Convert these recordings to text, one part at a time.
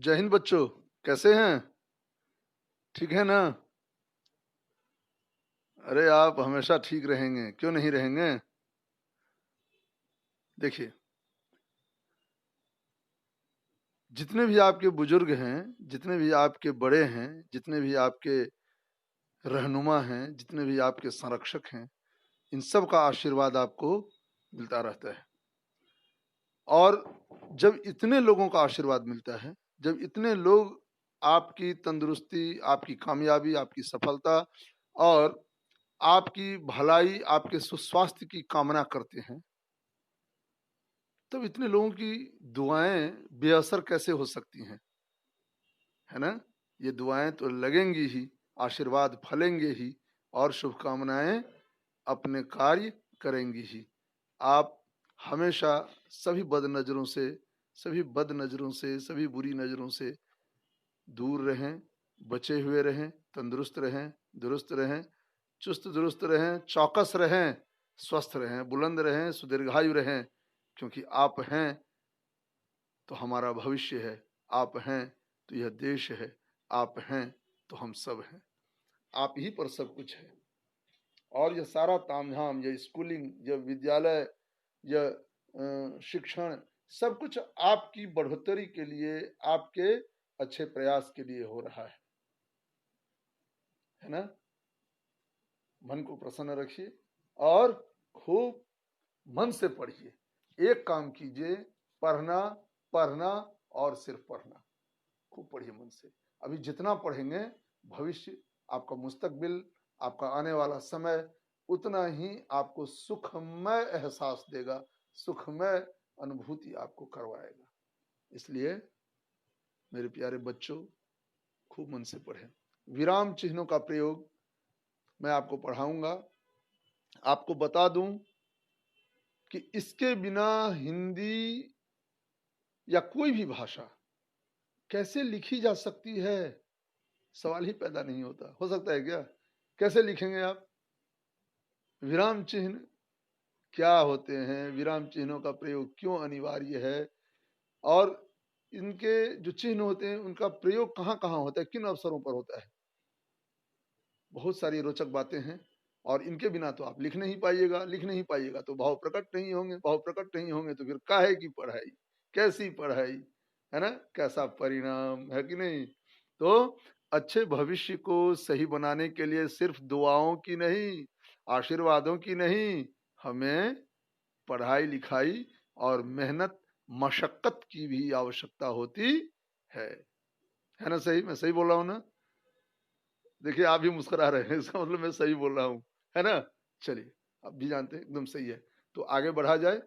जय हिंद बच्चों, कैसे हैं? ठीक है ना? अरे आप हमेशा ठीक रहेंगे, क्यों नहीं रहेंगे? देखिए, जितने भी आपके बुजुर्ग हैं, जितने भी आपके बड़े हैं, जितने भी आपके रहनुमा हैं, जितने भी आपके संरक्षक हैं, इन सब का आशीर्वाद आपको मिलता रहता है। और जब इतने लोगों का आशीर्वाद मिलता है, जब इतने लोग आपकी तंदुरुस्ती, आपकी कामयाबी, आपकी सफलता और आपकी भलाई, आपके सुस्वास्थ्य की कामना करते हैं, तब इतने लोगों की दुआएं बेअसर कैसे हो सकती हैं? है ना? ये दुआएं तो लगेंगी ही, आशीर्वाद फलेंगे ही और शुभकामनाएं अपने कार्य करेंगी ही। आप हमेशा सभी बदनजरों से, सभी बदनजरों से, सभी बुरी नजरों से दूर रहें, बचे हुए रहें, तंदुरुस्त रहें, दुरुस्त रहें, चुस्त दुरुस्त रहें, चौकस रहें, स्वस्थ रहें, बुलंद रहें, सुदीर्घायु रहें, क्योंकि आप हैं तो हमारा भविष्य है, आप हैं तो यह देश है, आप हैं तो हम सब हैं, आप ही पर सब कुछ है। और यह सारा तामझाम, यह स्कूलिंग, यह विद्यालय, यह शिक्षण, सब कुछ आपकी बढ़ोतरी के लिए, आपके अच्छे प्रयास के लिए हो रहा है ना? मन को प्रसन्न रखिए और खूब मन से पढ़िए। एक काम कीजिए, पढ़ना, पढ़ना और सिर्फ पढ़ना। खूब पढ़िए मन से। अभी जितना पढ़ेंगे, भविष्य, आपका मुस्तकबिल, आपका आने वाला समय उतना ही आपको सुखमय एहसास देगा, सुखमय अनुभूति आपको करवाएगा। इसलिए मेरे प्यारे बच्चों, खूब मन से पढ़ें। विराम चिन्हों का प्रयोग मैं आपको पढ़ाऊंगा। आपको बता दूं कि इसके बिना हिंदी या कोई भी भाषा कैसे लिखी जा सकती है, सवाल ही पैदा नहीं होता। हो सकता है क्या? कैसे लिखेंगे आप? विराम चिन्ह क्या होते हैं, विराम चिन्हों का प्रयोग क्यों अनिवार्य है, और इनके जो चिन्ह होते हैं उनका प्रयोग कहाँ कहाँ होता है, किन अवसरों पर होता है, बहुत सारी रोचक बातें हैं। और इनके बिना तो आप लिख नहीं पाइएगा, लिख नहीं पाइएगा तो भाव प्रकट नहीं होंगे, भाव प्रकट नहीं होंगे तो फिर काहे की पढ़ाई, कैसी पढ़ाई, है ना? कैसा परिणाम है कि नहीं? तो अच्छे भविष्य को सही बनाने के लिए सिर्फ दुआओं की नहीं, आशीर्वादों की नहीं, हमें पढ़ाई लिखाई और मेहनत, मशक्कत की भी आवश्यकता होती है ना? सही, मैं सही बोल रहा हूँ ना? देखिए आप भी मुस्कुरा रहे हैं, इसका मतलब मैं सही बोल रहा हूँ, है ना? चलिए, आप भी जानते हैं एकदम सही है। तो आगे बढ़ा जाए,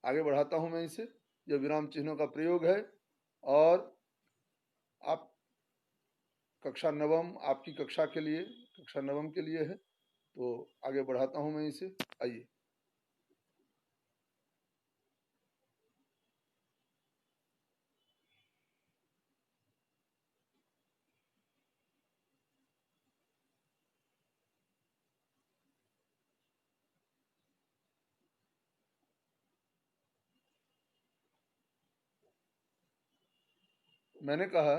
आगे बढ़ाता हूं मैं इसे। यह विराम चिन्हों का प्रयोग है और आप कक्षा नवम, आपकी कक्षा के लिए, कक्षा नवम के लिए है। तो आगे बढ़ाता हूं मैं इसे, आइए। मैंने कहा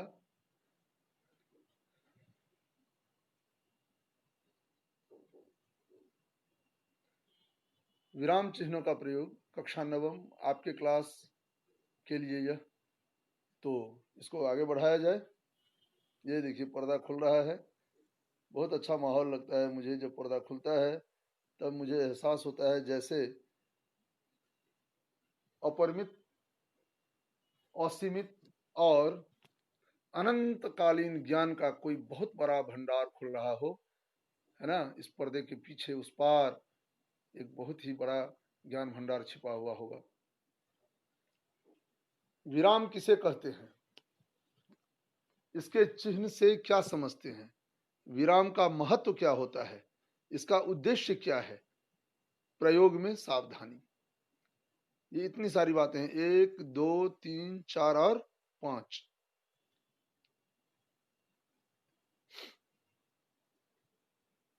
विराम चिन्हों का प्रयोग कक्षा नवम आपके क्लास के लिए यह। तो इसको आगे बढ़ाया जाए। ये देखिए पर्दा खुल रहा है, बहुत अच्छा माहौल लगता है मुझे जब पर्दा खुलता है। तब मुझे एहसास होता है जैसे अपरिमित, असीमित और अनंतकालीन ज्ञान का कोई बहुत बड़ा भंडार खुल रहा हो, है ना? इस पर्दे के पीछे उस पार एक बहुत ही बड़ा ज्ञान भंडार छिपा हुआ होगा। विराम किसे कहते हैं, इसके चिन्ह से क्या समझते हैं, विराम का महत्व क्या होता है, इसका उद्देश्य क्या है, प्रयोग में सावधानी, ये इतनी सारी बातें हैं। 1 2 3 4 और 5,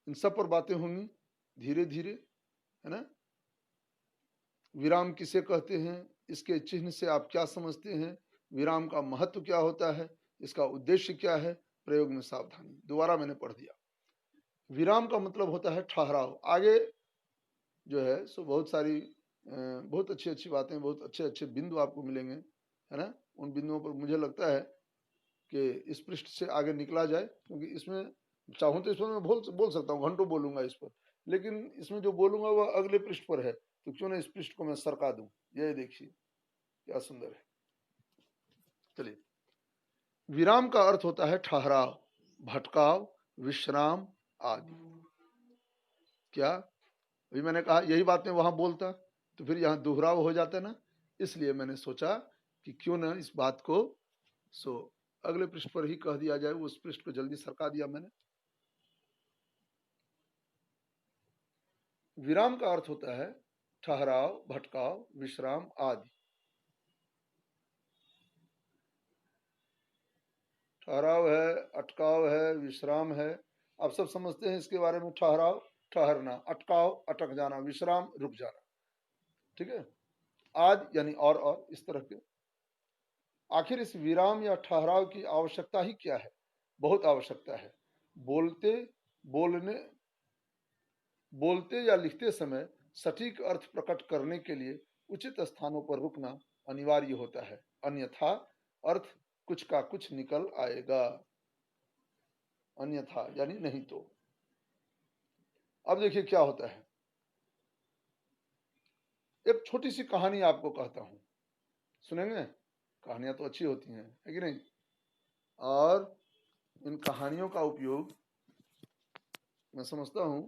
इन सब पर बातें होंगी धीरे धीरे, है ना? विराम किसे कहते हैं, इसके चिन्ह से आप क्या समझते हैं, विराम का महत्व क्या होता है, इसका उद्देश्य क्या है, प्रयोग में सावधानी। दोबारा मैंने पढ़ दिया। विराम का मतलब होता है ठहराव। आगे जो है सो बहुत सारी बहुत अच्छी अच्छी बातें, बहुत अच्छे अच्छे बिंदु आपको मिलेंगे, है ना। उन बिंदुओं पर मुझे लगता है कि इस पृष्ठ से आगे निकला जाए, क्योंकि इसमें चाहूँ तो इस पर मैं बोल सकता हूँ, घंटों बोलूंगा इस पर, लेकिन इसमें जो बोलूंगा वह अगले पृष्ठ पर है, तो क्यों ना इस पृष्ठ को मैं सरका दूं। ये देखिए क्या सुंदर है। चलिए, विराम का अर्थ होता है ठहराव, भटकाव, विश्राम आदि। क्या अभी मैंने कहा यही बातें वहां बोलता तो फिर यहाँ दोहराव हो जाता ना, इसलिए मैंने सोचा कि क्यों ना इस बात को सो अगले पृष्ठ पर ही कह दिया जाए। उस पृष्ठ को जल्दी सरका दिया मैंने। विराम का अर्थ होता है ठहराव, भटकाव, विश्राम आदि। ठहराव है, अटकाव है, विश्राम है, आप सब समझते हैं इसके बारे में। ठहराव ठहरना, अटकाव अटक जाना, विश्राम रुक जाना, ठीक है। आदि यानी और इस तरह के। आखिर इस विराम या ठहराव की आवश्यकता ही क्या है? बहुत आवश्यकता है। बोलते बोलने बोलते या लिखते समय सटीक अर्थ प्रकट करने के लिए उचित स्थानों पर रुकना अनिवार्य होता है, अन्यथा अर्थ कुछ का कुछ निकल आएगा। अन्यथा यानी नहीं तो। अब देखिए क्या होता है। एक छोटी सी कहानी आपको कहता हूं, सुनेंगे? कहानियां तो अच्छी होती हैं, है कि नहीं? और इन कहानियों का उपयोग मैं समझता हूं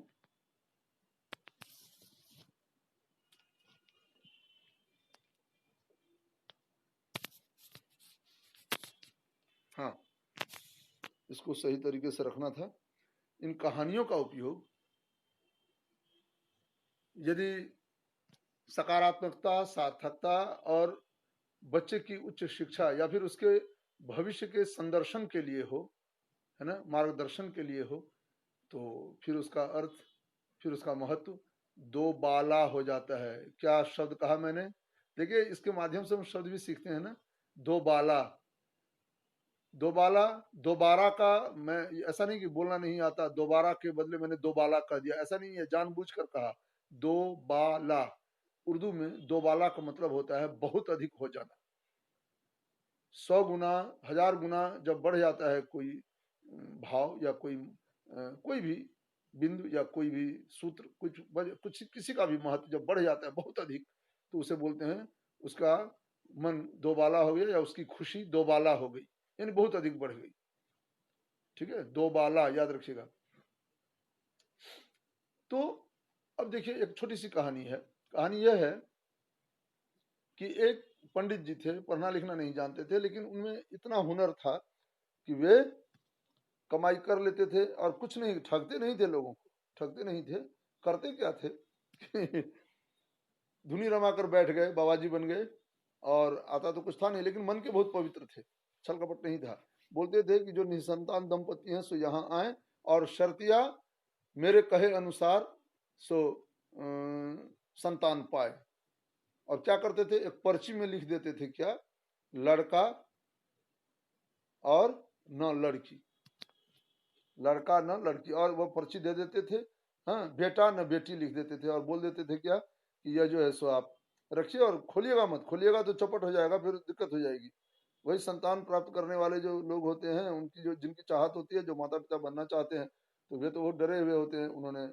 हाँ, इसको सही तरीके से रखना था। इन कहानियों का उपयोग यदि सकारात्मकता, सार्थकता और बच्चे की उच्च शिक्षा या फिर उसके भविष्य के संदर्शन के लिए हो, है ना, मार्गदर्शन के लिए हो, तो फिर उसका अर्थ, फिर उसका महत्व दो बाला हो जाता है। क्या शब्द कहा मैंने? देखिए इसके माध्यम से हम शब्द भी सीखते हैं ना। दो बाला, दोबाला, दोबारा का, मैं ऐसा नहीं कि बोलना नहीं आता, दोबारा के बदले मैंने दोबाला कह दिया, ऐसा नहीं है, जानबूझकर कहा। दो बाला, उर्दू में दोबाला का मतलब होता है बहुत अधिक हो जाना। 100 गुना, 1000 गुना जब बढ़ जाता है कोई भाव या कोई भी बिंदु या कोई भी सूत्र, कुछ किसी का भी महत्व जब बढ़ जाता है बहुत अधिक, तो उसे बोलते हैं उसका मन दोबाला हो गया, या उसकी खुशी दोबाला हो गई, यानी बहुत अधिक बढ़ गई। ठीक है, दोबाला याद रखिएगा। तो अब देखिए एक छोटी सी कहानी है। कहानी यह है कि एक पंडित जी थे, पढ़ना लिखना नहीं जानते थे, लेकिन उनमें इतना हुनर था कि वे कमाई कर लेते थे और कुछ नहीं, ठगते नहीं थे लोगों को, ठगते नहीं थे। करते क्या थे धुनी रमा कर बैठ गए, बाबाजी बन गए, और आता तो कुछ था नहीं, लेकिन मन के बहुत पवित्र थे, छल कपट नहीं था। बोलते थे कि जो निसंतान दंपति हैं सो यहाँ आए, और शर्तिया मेरे कहे अनुसार सो संतान पाए। और क्या करते थे, एक पर्ची में लिख देते थे, क्या, लड़का और न लड़की, लड़का न लड़की, और वो पर्ची दे देते थे। हाँ, बेटा न बेटी लिख देते थे, और बोल देते थे क्या कि यह जो है सो आप रखिए, और खोलिएगा मत, खोलिएगा तो चौपट हो जाएगा, फिर दिक्कत हो जाएगी। वही संतान प्राप्त करने वाले जो लोग होते हैं, उनकी जो जिनकी चाहत होती है, जो माता पिता बनना चाहते हैं, तो वे तो वो डरे हुए होते हैं। उन्होंने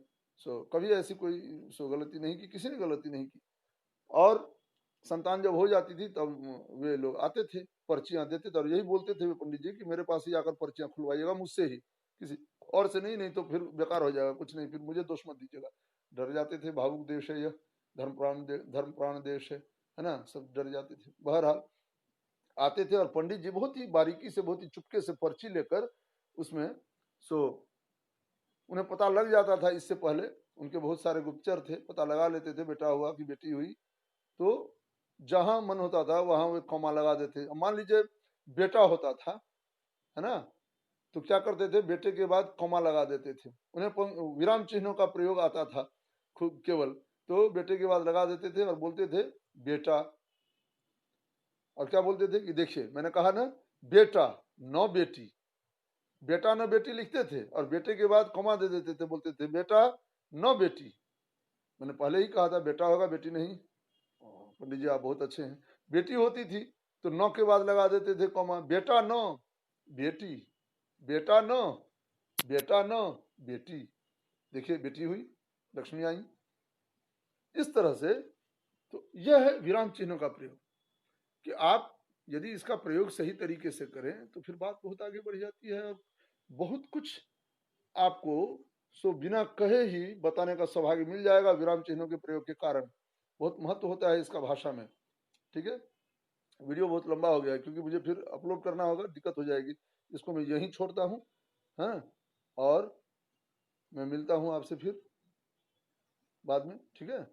सो कभी ऐसी कोई सो गलती नहीं की, किसी ने गलती नहीं की। और संतान जब हो जाती थी तब वे लोग आते थे, पर्चियां देते थे, और यही बोलते थे वे पंडित जी कि मेरे पास ही आकर पर्चियां खुलवाइएगा, मुझसे ही, किसी और से नहीं, नहीं तो फिर बेकार हो जाएगा, कुछ नहीं, फिर मुझे दोष मत दीजिएगा। डर जाते थे, भावुक देश है यह, धर्म प्राण देश है ना, सब डर जाते थे। बहरहाल आते थे, और पंडित जी बहुत ही बारीकी से, बहुत ही चुपके से पर्ची लेकर उसमें सो उन्हें पता लग जाता था, इससे पहले उनके बहुत सारे गुप्तचर थे, पता लगा लेते थे बेटा हुआ कि बेटी हुई, तो जहां मन होता था वहां वे कॉमा लगा देते। मान लीजिए बेटा होता था, है ना, तो क्या करते थे, बेटे के बाद कॉमा लगा देते थे। उन्हें विराम चिन्हों का प्रयोग आता था खुद केवल, तो बेटे के बाद लगा देते थे और बोलते थे बेटा। और क्या बोलते थे कि देखिए मैंने कहा ना बेटा न बेटी, बेटा न बेटी लिखते थे और बेटे के बाद कॉमा दे देते थे, बोलते थे बेटा न बेटी। मैंने पहले ही कहा था बेटा होगा बेटी नहीं। पंडित जी आप बहुत अच्छे हैं। बेटी होती थी तो न के बाद लगा देते थे कॉमा, बेटा न बेटी, बेटा न बेटा न बेटी। देखिए बेटी हुई, लक्ष्मी आई। इस तरह से तो यह है विराम चिन्हों का प्रयोग कि आप यदि इसका प्रयोग सही तरीके से करें तो फिर बात बहुत आगे बढ़ जाती है। बहुत कुछ आपको सो बिना कहे ही बताने का सौभाग्य मिल जाएगा विराम चिन्हों के प्रयोग के कारण। बहुत महत्व होता है इसका भाषा में। ठीक है, वीडियो बहुत लंबा हो गया है क्योंकि मुझे फिर अपलोड करना होगा, दिक्कत हो जाएगी। इसको मैं यहीं छोड़ता हूँ। हाँ, और मैं मिलता हूँ आपसे फिर बाद में। ठीक है।